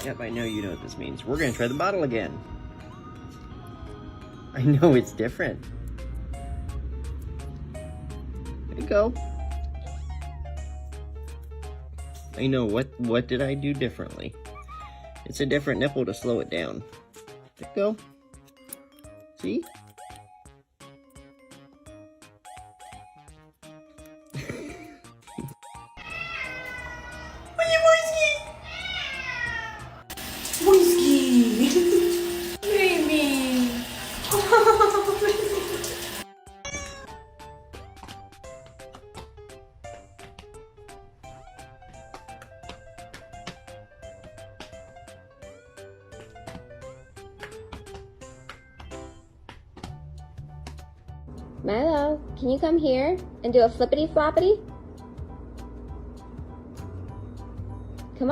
Yep, I know you know what this means. We're gonna try the bottle again. I know it's different. There you go. I know, what did I do differently? It's a different nipple to slow it down. There you go. See? Whiskey! Baby! Milo, can you come here and do a flippity floppity?